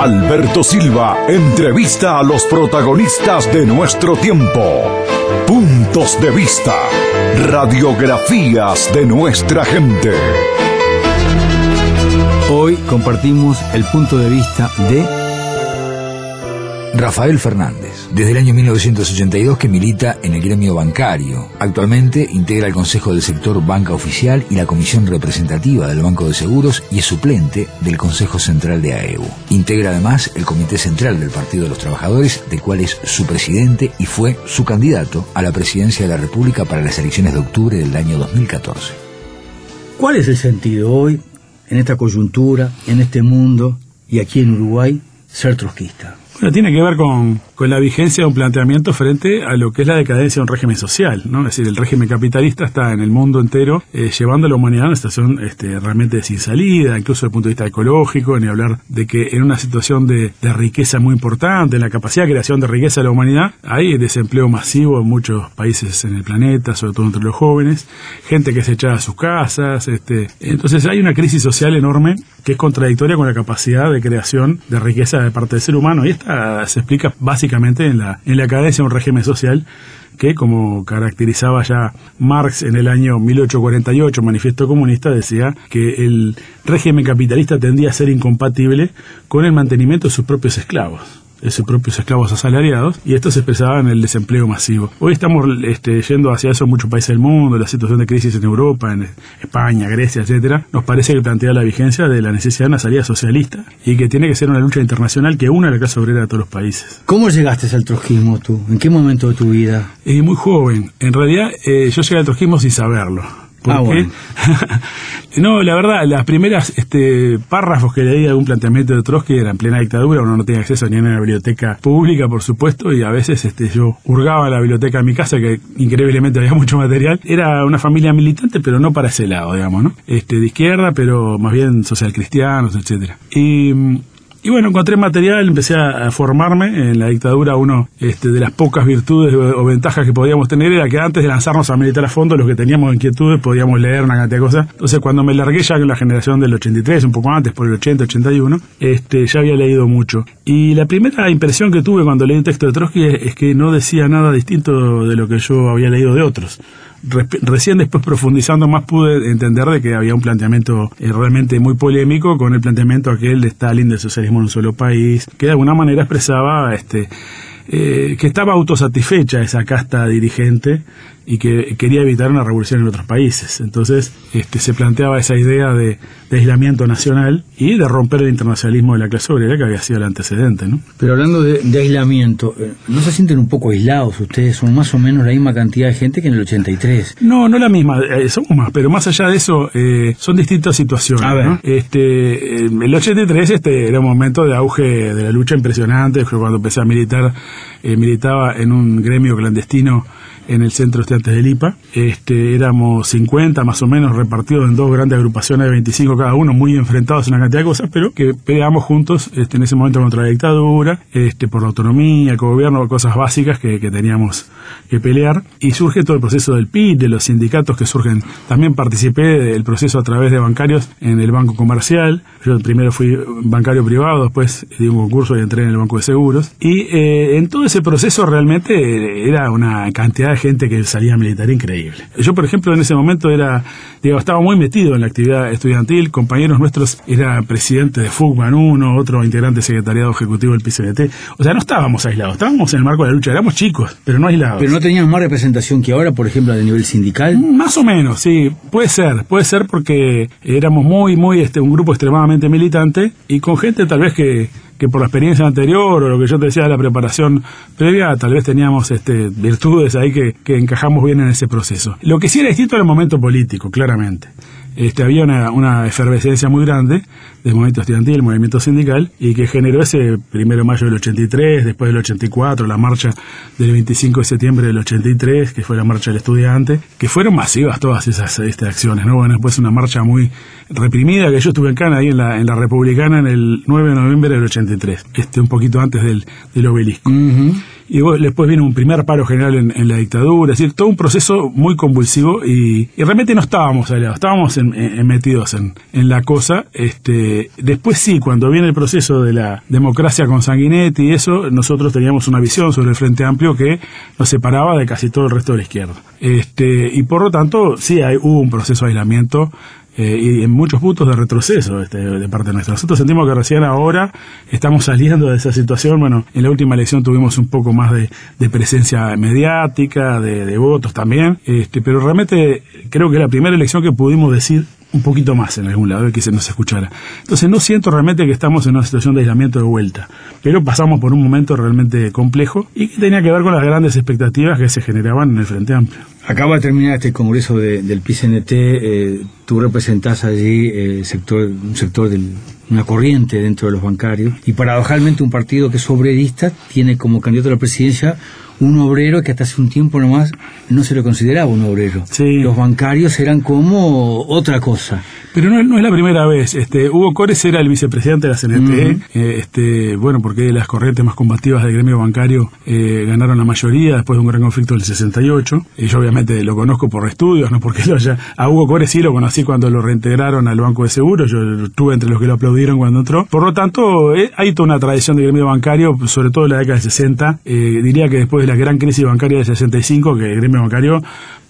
Alberto Silva entrevista a los protagonistas de nuestro tiempo. Puntos de vista. Radiografías de nuestra gente. Hoy compartimos el punto de vista de Rafael Fernández, desde el año 1982 que milita en el gremio bancario. Actualmente integra el Consejo del Sector Banca Oficial y la Comisión Representativa del Banco de Seguros y es suplente del Consejo Central de AEU. Integra además el Comité Central del Partido de los Trabajadores, del cual es su presidente y fue su candidato a la presidencia de la República para las elecciones de octubre del año 2014. ¿Cuál es el sentido hoy, en esta coyuntura, en este mundo y aquí en Uruguay, ser trotskista? Bueno, tiene que ver con la vigencia de un planteamiento frente a lo que es la decadencia de un régimen social, ¿no? Es decir, el régimen capitalista está en el mundo entero llevando a la humanidad a una situación realmente sin salida, incluso desde el punto de vista ecológico, ni hablar de que en una situación de riqueza muy importante, en la capacidad de creación de riqueza de la humanidad, hay desempleo masivo en muchos países en el planeta, sobre todo entre los jóvenes, gente que se echa a sus casas, entonces hay una crisis social enorme que es contradictoria con la capacidad de creación de riqueza de parte del ser humano, y esta se explica básicamente en la cadencia de un régimen social que, como caracterizaba ya Marx en el año 1848, Manifiesto Comunista, decía que el régimen capitalista tendía a ser incompatible con el mantenimiento de sus propios esclavos asalariados, y esto se expresaba en el desempleo masivo. Hoy estamos yendo hacia eso en muchos países del mundo, la situación de crisis en Europa, en España, Grecia, etcétera. Nos parece que plantea la vigencia de la necesidad de una salida socialista y que tiene que ser una lucha internacional que una a la clase obrera de todos los países. ¿Cómo llegaste al trotskismo tú? ¿En qué momento de tu vida? Muy joven. En realidad, yo llegué al trotskismo sin saberlo. ¿Por qué? Bueno. No, la verdad, las primeras párrafos que leí de algún planteamiento de Trotsky era en plena dictadura, uno no tenía acceso ni a una biblioteca pública, por supuesto, y a veces yo hurgaba en la biblioteca de mi casa, que increíblemente había mucho material. Era una familia militante, pero no para ese lado, digamos, ¿no? De izquierda, pero más bien socialcristianos, etcétera. Y bueno, encontré material, empecé a formarme. En la dictadura uno de las pocas virtudes o ventajas que podíamos tener era que antes de lanzarnos a militar a fondo, los que teníamos inquietudes podíamos leer una cantidad de cosas. Entonces cuando me largué ya en la generación del 83, un poco antes, por el 80, 81, ya había leído mucho. Y la primera impresión que tuve cuando leí un texto de Trotsky es que no decía nada distinto de lo que yo había leído de otros. Recién después, profundizando más, pude entender de que había un planteamiento realmente muy polémico con el planteamiento aquel de Stalin del socialismo en un solo país, que de alguna manera expresaba que estaba autosatisfecha esa casta dirigente y que quería evitar una revolución en otros países. Entonces se planteaba esa idea de aislamiento nacional y de romper el internacionalismo de la clase obrera, que había sido el antecedente, ¿no? Pero hablando de aislamiento, ¿no se sienten un poco aislados ustedes? Son más o menos la misma cantidad de gente que en el 83. No la misma, somos más, pero más allá de eso, son distintas situaciones, a ver, ¿no? El 83 era un momento de auge de la lucha impresionante. Fue cuando empecé a militar, militaba en un gremio clandestino en el centro de estudiantes del IPA. Éramos 50 más o menos, repartidos en dos grandes agrupaciones de 25 cada uno, muy enfrentados en una cantidad de cosas, pero que peleábamos juntos en ese momento contra la dictadura, por la autonomía, el gobierno, cosas básicas que teníamos que pelear. Y surge todo el proceso del PIT, de los sindicatos que surgen. También participé del proceso a través de bancarios en el Banco Comercial. Yo primero fui bancario privado, después di un concurso y entré en el Banco de Seguros. Y en todo ese proceso realmente era una cantidad de gente que salía a militar increíble. Yo, por ejemplo, en ese momento estaba muy metido en la actividad estudiantil. Compañeros nuestros, era presidente de FUCBAN 1, otro integrante del secretariado ejecutivo del PCBT. O sea, no estábamos aislados, estábamos en el marco de la lucha, éramos chicos, pero no aislados. ¿Pero no teníamos más representación que ahora, por ejemplo, a nivel sindical? Más o menos, sí, puede ser porque éramos un grupo extremadamente militante y con gente tal vez que por la experiencia anterior o lo que yo te decía de la preparación previa, tal vez teníamos virtudes ahí que encajamos bien en ese proceso. Lo que sí era distinto era el momento político, claramente. Había una efervescencia muy grande del movimiento estudiantil, el movimiento sindical, y que generó ese 1 de mayo del 83, después del 84, la marcha del 25 de septiembre del 83, que fue la marcha del estudiante, que fueron masivas todas esas acciones, ¿no? Bueno, después una marcha muy reprimida, que yo estuve acá ahí en la Republicana en el 9 de noviembre del 83, un poquito antes del obelisco. Y después viene un primer paro general en la dictadura, es decir, todo un proceso muy convulsivo y realmente no estábamos aliados, estábamos metidos en la cosa. Después sí, cuando viene el proceso de la democracia con Sanguinetti y eso, nosotros teníamos una visión sobre el Frente Amplio que nos separaba de casi todo el resto de la izquierda. Y por lo tanto, sí, hubo un proceso de aislamiento y en muchos puntos de retroceso de parte nuestra. Nosotros sentimos que recién ahora estamos saliendo de esa situación. Bueno, en la última elección tuvimos un poco más de presencia mediática, de votos también, pero realmente creo que es la primera elección que pudimos decir un poquito más en algún lado, que se nos escuchara. Entonces no siento realmente que estamos en una situación de aislamiento de vuelta, pero pasamos por un momento realmente complejo y que tenía que ver con las grandes expectativas que se generaban en el Frente Amplio. Acaba de terminar este congreso del PCNT, tú representás allí un sector una corriente dentro de los bancarios, y paradojalmente un partido que es obrerista tiene como candidato a la presidencia un obrero que hasta hace un tiempo nomás no se lo consideraba un obrero. Sí. Los bancarios eran como otra cosa. Pero no es la primera vez. Hugo Cores era el vicepresidente de la CNT, bueno, porque las corrientes más combativas del gremio bancario ganaron la mayoría después de un gran conflicto del 68. Yo obviamente lo conozco por estudios, no porque lo haya... A Hugo Cores sí lo conocí cuando lo reintegraron al Banco de Seguros, yo estuve entre los que lo aplaudieron cuando entró. Por lo tanto, hay toda una tradición del gremio bancario, sobre todo en la década del 60. Diría que después de la gran crisis bancaria del 65, que el gremio bancario,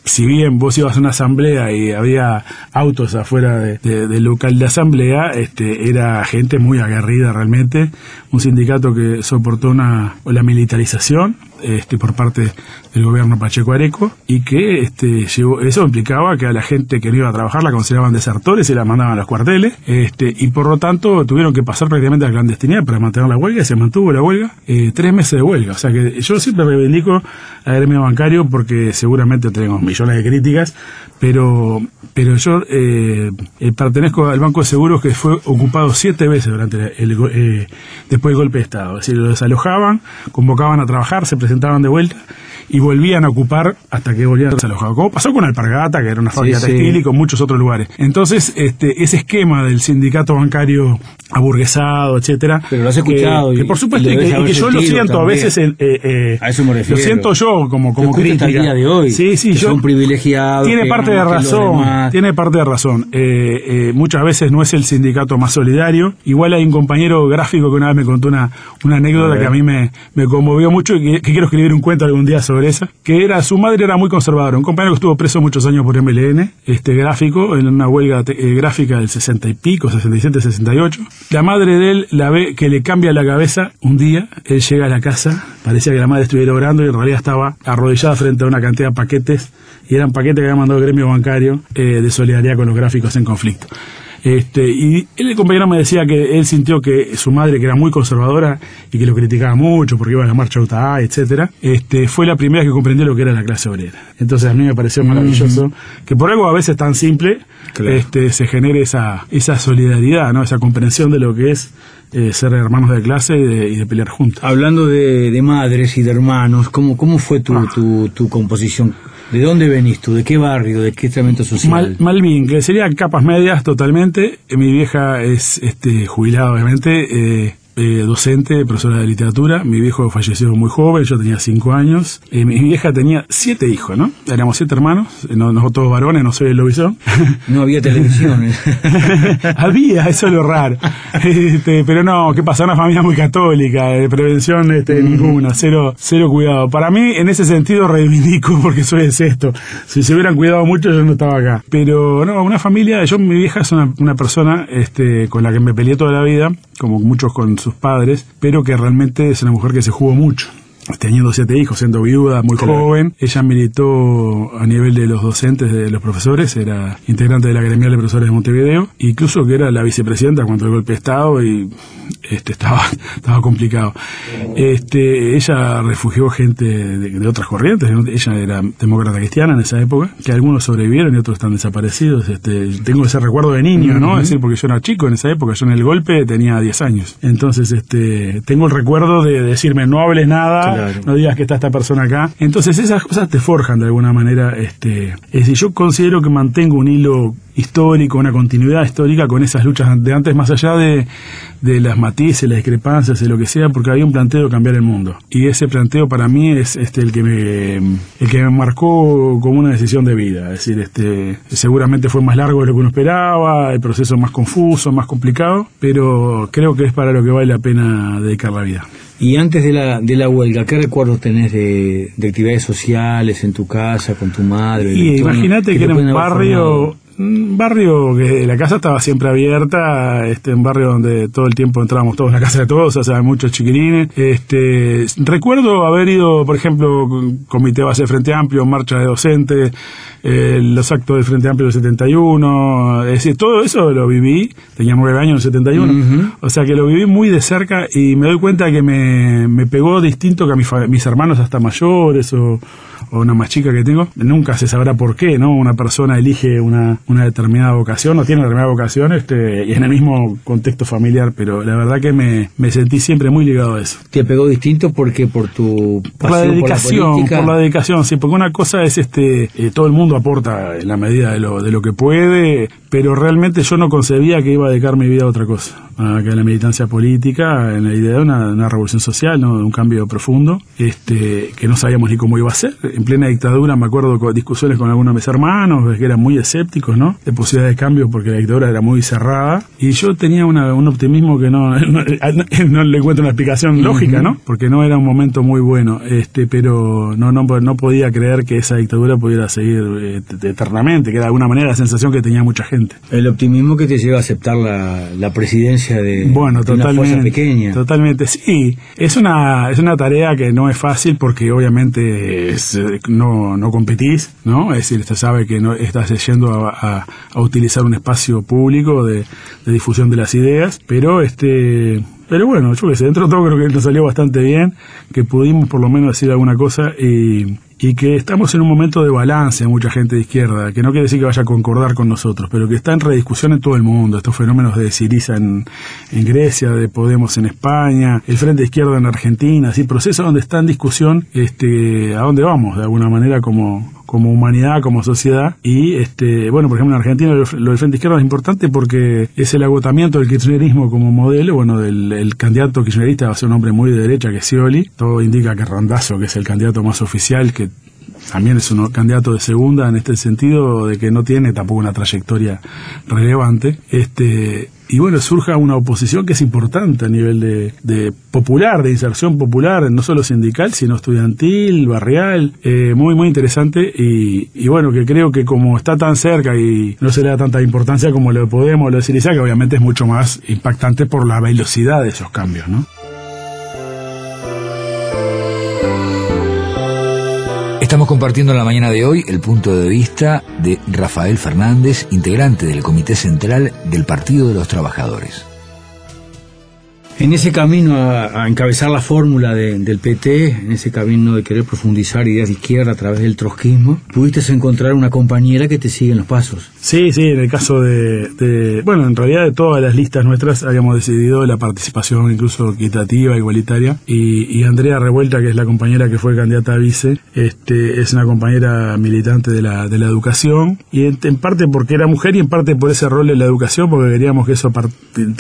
si bien vos ibas a una asamblea y había autos afuera del local de asamblea, era gente muy aguerrida realmente, un sindicato que soportó la militarización por parte del gobierno Pacheco Areco, y que eso implicaba que a la gente que no iba a trabajar la consideraban desertores y la mandaban a los cuarteles, y por lo tanto tuvieron que pasar prácticamente a la clandestinidad para mantener la huelga, y se mantuvo la huelga, 3 meses de huelga. O sea que yo siempre reivindico al gremio bancario, porque seguramente tenemos millones de críticas, pero yo pertenezco al Banco de Seguros, que fue ocupado 7 veces durante después del golpe de Estado. Es decir, lo desalojaban, convocaban a trabajar, se presentaban de vuelta y volvían a ocupar hasta que volvían a desalojar. Como pasó con Alpargata, que era una fábrica textil, y con muchos otros lugares. Entonces, ese esquema del sindicato bancario aburguesado, etcétera, pero lo has escuchado, que por supuesto, y que yo lo siento también. A veces a eso me refiero. lo siento yo como crítica. Al día de hoy, sí, yo, son privilegiados, tiene parte de razón, muchas veces no es el sindicato más solidario. Igual hay un compañero gráfico que una vez me contó una anécdota que a mí me conmovió mucho, y que quiero escribir un cuento algún día sobre esa, que su madre era muy conservadora, un compañero que estuvo preso muchos años por MLN, gráfico, en una huelga gráfica del 60 y pico, 67, 68. La madre de él la ve que le cambia la cabeza un día. Él llega a la casa, parecía que la madre estuviera orando, y en realidad estaba arrodillada frente a una cantidad de paquetes, y eran paquetes que había mandado el gremio bancario de solidaridad con los gráficos en conflicto. Y el compañero me decía que él sintió que su madre, que era muy conservadora y que lo criticaba mucho porque iba a la marcha UTA, etcétera, fue la primera que comprendió lo que era la clase obrera. Entonces a mí me pareció maravilloso que por algo a veces tan simple, claro, se genere esa solidaridad, ¿no? Esa comprensión de lo que es ser hermanos de clase y de pelear juntos. Hablando de madres y de hermanos, ¿cómo fue tu composición? ¿De dónde venís tú? ¿De qué barrio? ¿De qué estamento social? Malvin, que sería capas medias totalmente. Mi vieja es jubilada, obviamente, docente, profesora de literatura. Mi viejo falleció muy joven, yo tenía 5 años. Mi vieja tenía 7 hijos, ¿no? Éramos 7 hermanos, no todos varones, no soy el lobizón. No había televisión. Había, eso es lo raro. Pero no, ¿qué pasa? Una familia muy católica, de prevención ninguna, cero cuidado. Para mí, en ese sentido, reivindico, porque soy el sexto. Si se hubieran cuidado mucho, yo no estaba acá. Pero no, una familia, mi vieja es una persona con la que me peleé toda la vida, como muchos con sus padres, pero que realmente es una mujer que se jugó mucho. Teniendo 7 hijos, siendo viuda, muy joven. Ella militó a nivel de los docentes, de los profesores, era integrante de la Gremial de Profesores de Montevideo, incluso que era la vicepresidenta cuando el golpe de Estado, y estaba complicado. Ella refugió gente de otras corrientes. Ella era demócrata cristiana en esa época, que algunos sobrevivieron y otros están desaparecidos. Tengo ese recuerdo de niño, ¿no? Es decir, porque yo era chico en esa época, yo en el golpe tenía 10 años. Entonces, tengo el recuerdo de decirme, no hables nada, claro, no digas que está esta persona acá. Entonces esas cosas te forjan de alguna manera. Es decir, yo considero que mantengo un hilo histórico, una continuidad histórica con esas luchas de antes, más allá de las matices, las discrepancias, de lo que sea, porque había un planteo de cambiar el mundo. Y ese planteo para mí es el que me marcó como una decisión de vida. Es decir, seguramente fue más largo de lo que uno esperaba, el proceso más confuso, más complicado, pero creo que es para lo que vale la pena dedicar la vida. Y antes de la huelga, ¿qué recuerdos tenés de actividades sociales en tu casa, con tu madre? Y imagínate que era un barrio que la casa estaba siempre abierta, un barrio donde todo el tiempo entrábamos todos en la casa de todos, o sea, muchos chiquilines. Recuerdo haber ido, por ejemplo, comité base de Frente Amplio, marcha de docentes, los actos del Frente Amplio del 71, es decir, todo eso lo viví, tenía 9 años en el 71, uh-huh. O sea que lo viví muy de cerca y me doy cuenta que me pegó distinto que a mis hermanos hasta mayores o una más chica que tengo. Nunca se sabrá por qué, ¿no? Una persona elige una determinada vocación, o tiene una determinada vocación, y en el mismo contexto familiar, pero la verdad que me sentí siempre muy ligado a eso. ¿Te pegó distinto porque por tu pasión por la dedicación, por la dedicación, sí, porque una cosa es todo el mundo aporta en la medida de lo que puede, pero realmente yo no concebía que iba a dedicar mi vida a otra cosa, que a la militancia política, en la idea de una revolución social, ¿no? De un cambio profundo, que no sabíamos ni cómo iba a ser. En plena dictadura me acuerdo con discusiones con algunos de mis hermanos, que eran muy escépticos, ¿no? De posibilidades de cambio porque la dictadura era muy cerrada, y yo tenía un optimismo que no le encuentro una explicación lógica, ¿no? Porque no era un momento muy bueno, pero no podía creer que esa dictadura pudiera seguir eternamente, que era de alguna manera la sensación que tenía mucha gente. El optimismo que te lleva a aceptar la presidencia de una fuerza pequeña. Totalmente, sí. Es una tarea que no es fácil porque obviamente no competís, ¿no? Es decir, se sabe que no estás yendo a utilizar un espacio público de difusión de las ideas, pero bueno, yo qué sé, dentro de todo creo que nos salió bastante bien, que pudimos por lo menos decir alguna cosa y que estamos en un momento de balance, mucha gente de izquierda, que no quiere decir que vaya a concordar con nosotros, pero que está en rediscusión en todo el mundo, estos fenómenos de Syriza en Grecia, de Podemos en España, el Frente Izquierda en Argentina, así, procesos donde está en discusión a dónde vamos, de alguna manera como humanidad, como sociedad, y bueno, por ejemplo en Argentina lo del Frente Izquierda es importante porque es el agotamiento del kirchnerismo como modelo, bueno, el candidato kirchnerista va a ser un hombre muy de derecha, que es Scioli, todo indica que Randazzo, que es el candidato más oficial, que también es un candidato de segunda en este sentido, de que no tiene tampoco una trayectoria relevante, y bueno, surja una oposición que es importante a nivel de popular, de inserción popular, no solo sindical, sino estudiantil, barrial, muy, muy interesante, y bueno, que creo que como está tan cerca y no se le da tanta importancia como lo de Podemos, lo de Syriza, que obviamente es mucho más impactante por la velocidad de esos cambios, ¿no? Estamos compartiendo en la mañana de hoy el punto de vista de Rafael Fernández, integrante del Comité Central del Partido de los Trabajadores. En ese camino a encabezar la fórmula del PT, en ese camino de querer profundizar ideas de izquierda a través del trotskismo, pudiste encontrar una compañera que te sigue en los pasos. Sí, en el caso bueno, en realidad de todas las listas nuestras habíamos decidido la participación incluso equitativa, igualitaria, y Andrea Revuelta, que es la compañera que fue candidata a vice, es una compañera militante de la educación, y en parte porque era mujer y en parte por ese rol de la educación, porque queríamos que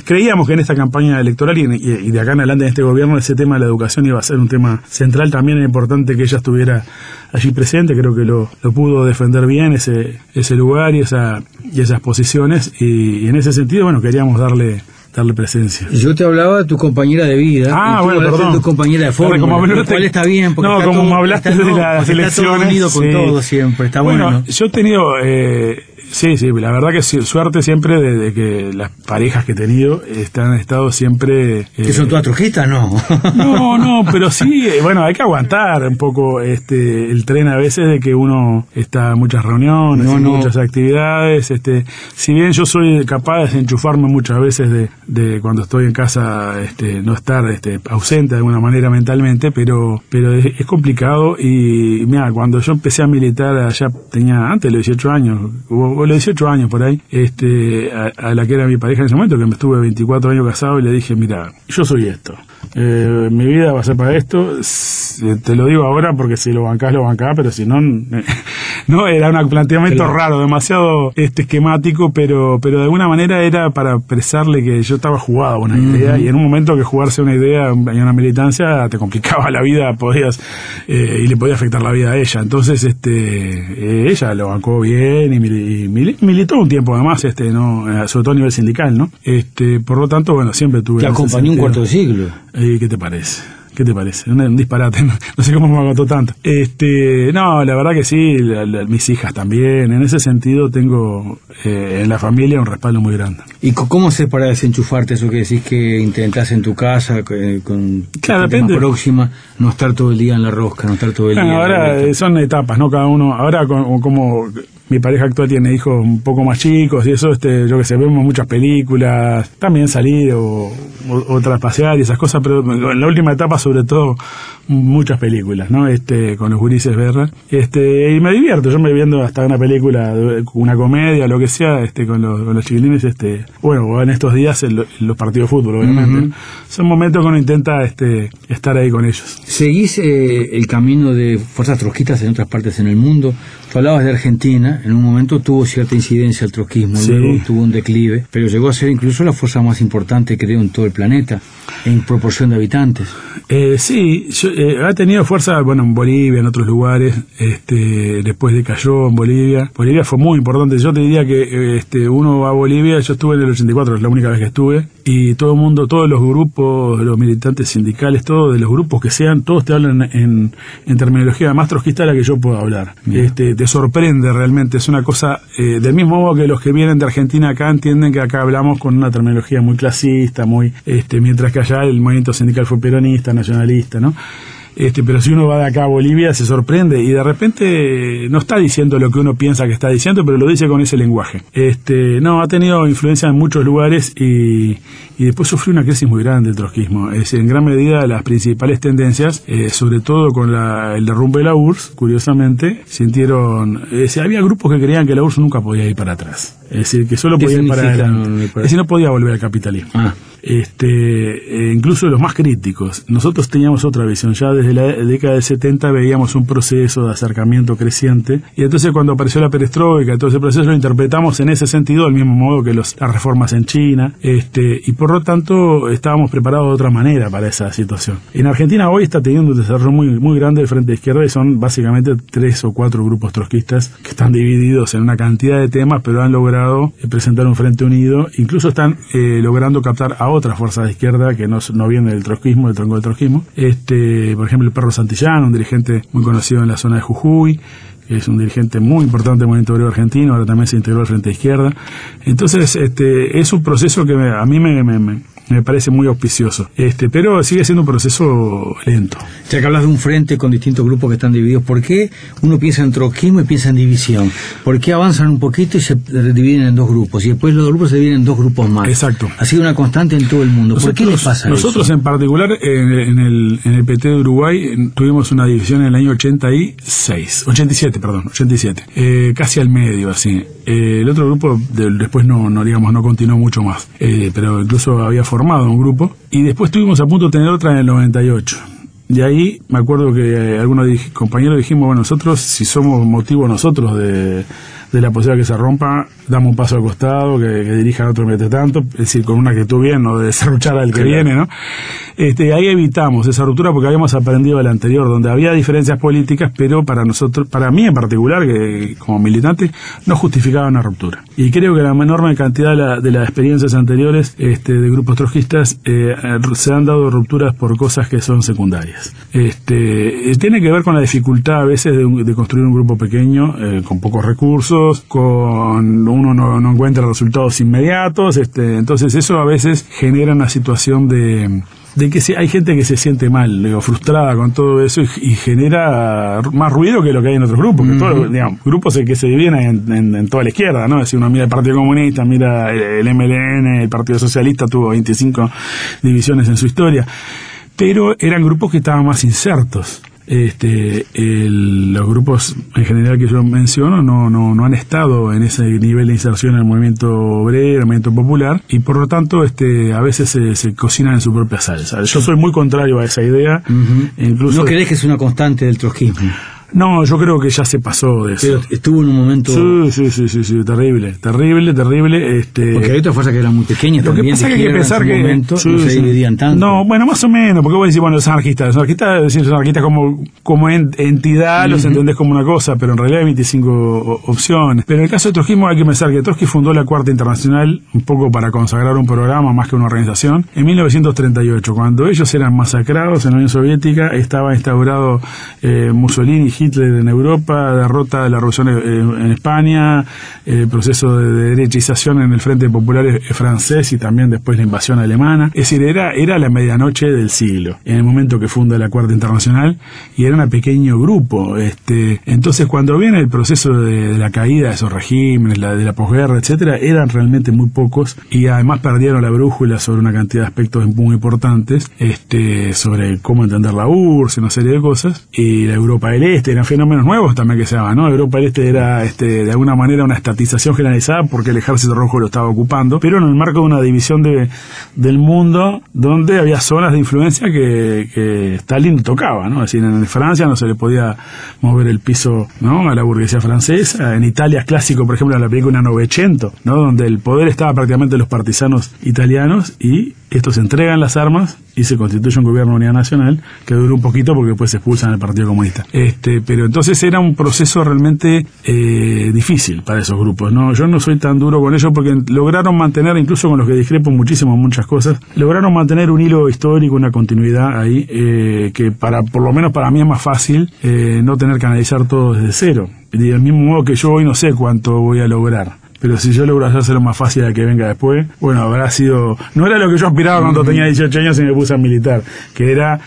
creíamos que en esta campaña electoral y de acá en adelante en este gobierno ese tema de la educación iba a ser un tema central. También es importante que ella estuviera allí presente, creo que lo pudo defender bien ese lugar y esas posiciones, y en ese sentido, bueno, queríamos darle presencia. Yo te hablaba de tu compañera de vida. Bueno, perdón. De tu compañera de fórmula, lo cual está bien, porque no, como me hablaste de las elecciones. Está todo unido con todo siempre, está bueno. Yo he tenido... Sí, la verdad que suerte siempre de que las parejas que he tenido han estado siempre... ¿Que son todas trujistas? No, pero sí, bueno, hay que aguantar un poco el tren a veces de que uno está en muchas reuniones, muchas actividades. Si bien yo soy capaz de enchufarme muchas veces de cuando estoy en casa, no estar ausente de alguna manera mentalmente, pero es complicado. Y mira, cuando yo empecé a militar allá, tenía antes de los 18 años, o los 18 años por ahí, a la que era mi pareja en ese momento, que me estuve 24 años casado, y le dije, mira, yo soy esto, mi vida va a ser para esto, te lo digo ahora porque si lo bancás, pero si no, no, era un planteamiento raro, demasiado esquemático, pero de alguna manera era para expresarle que yo estaba jugado a una idea, y en un momento que jugarse una idea en una militancia te complicaba la vida, y le podía afectar la vida a ella. Entonces ella lo bancó bien y militó un tiempo además, no, sobre todo a nivel sindical, ¿no? Por lo tanto, bueno, siempre tuve... Te acompañó un cuarto de siglo. ¿Qué te parece? Un disparate, no sé cómo me agotó tanto. No, la verdad que sí, mis hijas también. En ese sentido tengo en la familia un respaldo muy grande. ¿Y cómo haces para desenchufarte eso que decís que intentás en tu casa, con claro, depende. Próxima, no estar todo el día en la rosca, no estar todo el día... Ahora son etapas, ¿no? Cada uno, ahora como mi pareja actual tiene hijos un poco más chicos y eso, yo que sé, vemos muchas películas, también salir o traspasear y esas cosas, pero en la última etapa sobre todo muchas películas, ¿no? Con los gurises verlas, y me divierto, yo me viendo hasta una película, una comedia, lo que sea, con los chiquilines, bueno, en estos días los partidos de fútbol, obviamente. Son momentos que uno intenta estar ahí con ellos. ¿Seguís el camino de fuerzas trotskistas en otras partes en el mundo? Tú hablabas de Argentina, en un momento tuvo cierta incidencia el trotskismo, sí. Luego tuvo un declive, pero llegó a ser incluso la fuerza más importante, creo, en todo el planeta, en proporción de habitantes. Sí, ha tenido fuerza, bueno, en Bolivia, en otros lugares, después decayó en Bolivia. Bolivia fue muy importante. Yo te diría que uno va a Bolivia, yo estuve en el 84, es la única vez que estuve, y todo el mundo, todos los grupos, los militantes sindicales, todos de los grupos que sean, todos te hablan en terminología más trotskista de la que yo puedo hablar. Te sorprende realmente, es una cosa, del mismo modo que los que vienen de Argentina acá entienden que acá hablamos con una terminología muy clasista, muy, mientras que allá el movimiento sindical fue peronista, nacionalista, ¿no? Pero si uno va de acá a Bolivia se sorprende y de repente no está diciendo lo que uno piensa que está diciendo, pero lo dice con ese lenguaje. No, ha tenido influencia en muchos lugares y después sufrió una crisis muy grande el trotskismo. En gran medida las principales tendencias, sobre todo con el derrumbe de la URSS, curiosamente, sintieron... había grupos que creían que la URSS nunca podía ir para atrás. Es decir, que solo podía ir para adelante. Es decir, no podía volver al capitalismo. Incluso los más críticos. Nosotros teníamos otra visión. Ya desde la década del 70 veíamos un proceso de acercamiento creciente. Y entonces cuando apareció la perestroika, todo ese proceso lo interpretamos en ese sentido, del mismo modo que las reformas en China. Y por lo tanto estábamos preparados de otra manera para esa situación. En Argentina hoy está teniendo un desarrollo muy, muy grande del Frente de Izquierda y son básicamente 3 o 4 grupos trotskistas que están divididos en una cantidad de temas, pero han logrado presentar un frente unido. Incluso están logrando captar a otras fuerzas de izquierda que no vienen del trotskismo, del tronco del trotskismo. Por ejemplo, el Perro Santillán, un dirigente muy conocido en la zona de Jujuy, que es un dirigente muy importante del movimiento obrero argentino, ahora también se integró al Frente de Izquierda. Entonces, es un proceso que a mí me parece muy auspicioso, pero sigue siendo un proceso lento. Ya que hablas de un frente con distintos grupos que están divididos, ¿por qué uno piensa en trotskismo y piensa en división? ¿Por qué avanzan un poquito y se dividen en 2 grupos? Y después los grupos se dividen en 2 grupos más. Exacto. Ha sido una constante en todo el mundo. ¿Por qué les pasa nosotros eso? En particular, en el PT de Uruguay, tuvimos una división en el año 87, casi al medio, así. El otro grupo después no continuó mucho más, pero incluso había formado un grupo, y después estuvimos a punto de tener otra en el 98. Y ahí me acuerdo que algunos compañeros dijimos, bueno, nosotros, si somos motivo nosotros de la posibilidad que se rompa, damos un paso al costado, que dirija al otro mete tanto, es decir, con una actitud bien, no de desarruchar al que viene, ¿no? Ahí evitamos esa ruptura porque habíamos aprendido de la anterior, donde había diferencias políticas, pero para mí en particular, que como militante, no justificaba una ruptura. Y creo que la enorme cantidad de las experiencias anteriores de grupos trotskistas se han dado rupturas por cosas que son secundarias. Tiene que ver con la dificultad a veces de construir un grupo pequeño, con pocos recursos, con uno no encuentra resultados inmediatos, entonces eso a veces genera una situación de de que hay gente que se siente mal, digo, frustrada con todo eso y genera más ruido que lo que hay en otros grupos, que todos, digamos, grupos que se dividen en toda la izquierda, ¿no? Es decir, uno mira el Partido Comunista, mira el MLN, el Partido Socialista tuvo 25 divisiones en su historia, pero eran grupos que estaban más insertos. Los grupos en general que yo menciono no han estado en ese nivel de inserción en el movimiento obrero, el movimiento popular, y por lo tanto a veces se cocinan en su propia salsa. Yo soy muy contrario a esa idea. Incluso ¿No crees que es una constante del trotskismo? No, yo creo que ya se pasó de eso. Pero estuvo en un momento... Sí, terrible. Porque hay otras fuerzas que eran muy pequeñas lo también. Que pasa es que hay que pensar que... Momento, no se dividían tanto. No, bueno, más o menos, porque vos decís, bueno, los anarquistas como entidad los entendés como una cosa, pero en realidad hay 25 opciones. Pero en el caso del trotskismo hay que pensar que Trotsky fundó la Cuarta Internacional un poco para consagrar un programa más que una organización en 1938, cuando ellos eran masacrados en la Unión Soviética, estaba instaurado Mussolini y Hitler en Europa, derrota de la revolución en España, proceso de derechización en el Frente Popular francés y también después la invasión alemana. Es decir, era la medianoche del siglo, en el momento que funda la Cuarta Internacional, y era un pequeño grupo. Entonces, cuando viene el proceso de la caída de esos regímenes, de la posguerra, etcétera, eran realmente muy pocos, y además perdieron la brújula sobre una cantidad de aspectos muy importantes, sobre cómo entender la URSS, una serie de cosas, y la Europa del Este, eran fenómenos nuevos también que se daban, ¿no? Europa del Este era de alguna manera una estatización generalizada porque el Ejército Rojo lo estaba ocupando, pero en el marco de una división del mundo donde había zonas de influencia que Stalin tocaba, ¿no? Es decir, en Francia no se le podía mover el piso, ¿no?, a la burguesía francesa. En Italia es clásico, por ejemplo, la película Novecento, ¿no?, donde el poder estaba prácticamente en los partisanos italianos, y estos entregan las armas y se constituye un gobierno de unidad nacional que duró un poquito porque después se expulsan al Partido Comunista. Pero entonces era un proceso realmente difícil para esos grupos, ¿no? Yo no soy tan duro con ellos porque lograron mantener, incluso con los que discrepo muchísimo en muchas cosas, lograron mantener un hilo histórico, una continuidad ahí, que por lo menos para mí es más fácil no tener que analizar todo desde cero. Y del mismo modo que yo hoy no sé cuánto voy a lograr, pero si yo logro hacerlo más fácil a que venga después, bueno, habrá sido... No era lo que yo aspiraba cuando tenía 18 años y me puse a militar, que era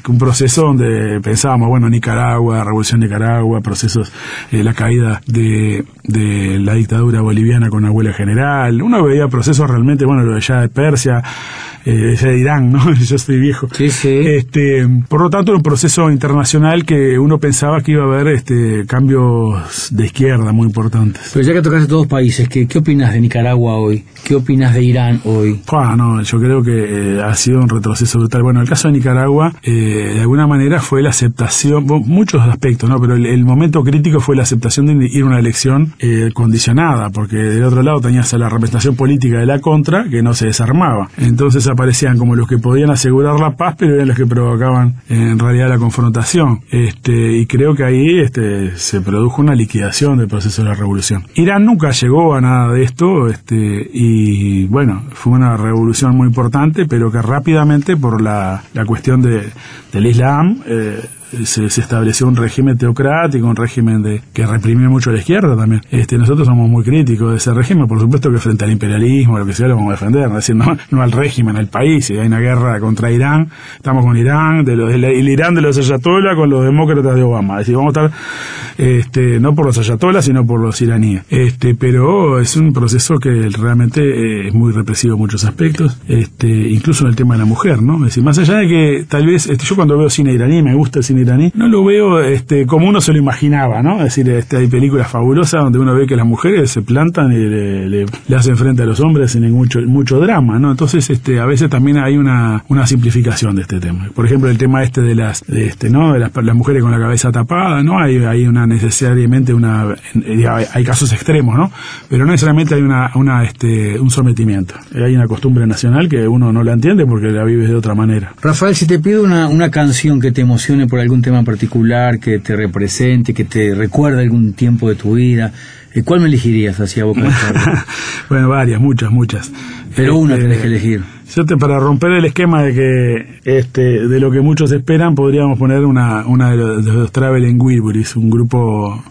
un proceso donde pensábamos, bueno, Nicaragua, Revolución de Nicaragua, procesos, la caída de la dictadura boliviana con la huelga general. Uno veía procesos realmente, bueno, lo de ya de Persia, ya de Irán, ¿no? Yo estoy viejo. Sí. Por lo tanto, era un proceso internacional que uno pensaba que iba a haber cambios de izquierda muy importantes. Pero ya que tocaste todos países, ¿qué opinas de Nicaragua hoy? ¿Qué opinas de Irán hoy? No, yo creo que ha sido un retroceso brutal. Bueno, el caso de Nicaragua, de alguna manera fue la aceptación, muchos aspectos, ¿no? Pero el momento crítico fue la aceptación de ir a una elección condicionada, porque del otro lado tenías a la representación política de la contra, que no se desarmaba. Entonces aparecían como los que podían asegurar la paz, pero eran los que provocaban en realidad la confrontación. Y creo que ahí se produjo una liquidación del proceso de la revolución. Irán nunca llegó a nada de esto, y bueno, fue una revolución muy importante, pero que rápidamente, por la cuestión del Islam, se estableció un régimen teocrático, un régimen que reprimió mucho a la izquierda también. Nosotros somos muy críticos de ese régimen, por supuesto que frente al imperialismo, lo que sea, lo vamos a defender, es decir, no al régimen, al país. Si hay una guerra contra Irán, estamos con Irán, el Irán de los ayatolás con los demócratas de Obama. Es decir, vamos a estar, no por los ayatolás, sino por los iraníes. Pero es un proceso que realmente es muy represivo en muchos aspectos, incluso en el tema de la mujer, ¿no? Es decir, más allá de que tal vez, yo cuando veo cine iraní, me gusta el cine iraní, no lo veo como uno se lo imaginaba, ¿no? Es decir, hay películas fabulosas donde uno ve que las mujeres se plantan y le hacen frente a los hombres sin mucho drama, ¿no? Entonces, a veces también hay una simplificación de este tema. Por ejemplo, el tema de las mujeres con la cabeza tapada, ¿no? Hay una necesariamente hay casos extremos, ¿no? Pero no necesariamente hay un sometimiento. Hay una costumbre nacional que uno no la entiende porque la vive de otra manera. Rafael, si te pido una canción que te emocione por algún tema en particular, que te represente, que te recuerde algún tiempo de tu vida, ¿cuál me elegirías hacia vos? Bueno, varias, muchas. Pero una tenés que elegir. Para romper el esquema de que de lo que muchos esperan, podríamos poner una de los Traveling Wilburys, un grupo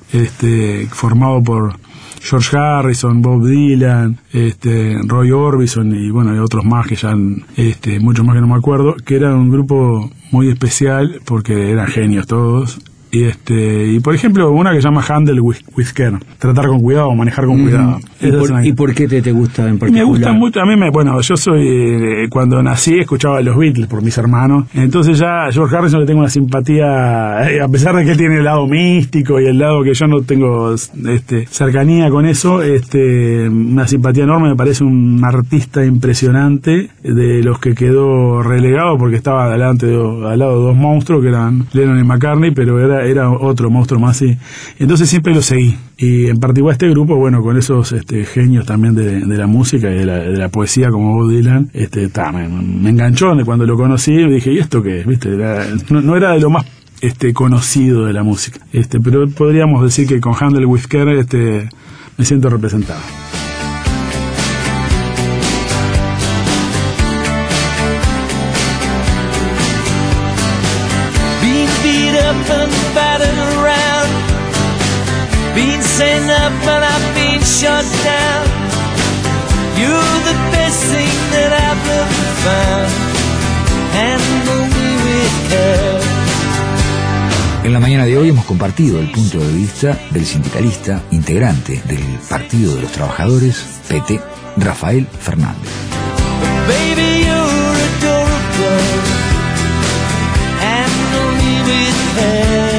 formado por George Harrison, Bob Dylan, Roy Orbison y bueno, y otros más que ya muchos más que no me acuerdo, que era un grupo muy especial porque eran genios todos. Y por ejemplo, una que se llama Handle with Care, tratar con cuidado, manejar con cuidado. ¿Y por qué te gusta en particular? Me gusta mucho, a mí yo soy, cuando nací escuchaba los Beatles por mis hermanos, entonces ya a George Harrison le tengo una simpatía, a pesar de que él tiene el lado místico y el lado que yo no tengo cercanía con eso, una simpatía enorme, me parece un artista impresionante, de los que quedó relegado porque estaba al lado de dos monstruos que eran Lennon y McCartney, pero era otro monstruo más, y entonces siempre lo seguí. Y en particular este grupo, bueno, con esos genios también de la música y de la poesía como Bob Dylan, me enganchó cuando lo conocí y dije, ¿y esto qué es? ¿Viste? No era de lo más conocido de la música, pero podríamos decir que con Handle with Care me siento representado. Been sent up and I've been shut down. You're the best thing that I've ever found. Handle me with care. En la mañana de hoy hemos compartido el punto de vista del sindicalista integrante del Partido de los Trabajadores, PT, Rafael Fernández. Baby, you're adorable. Handle me with care.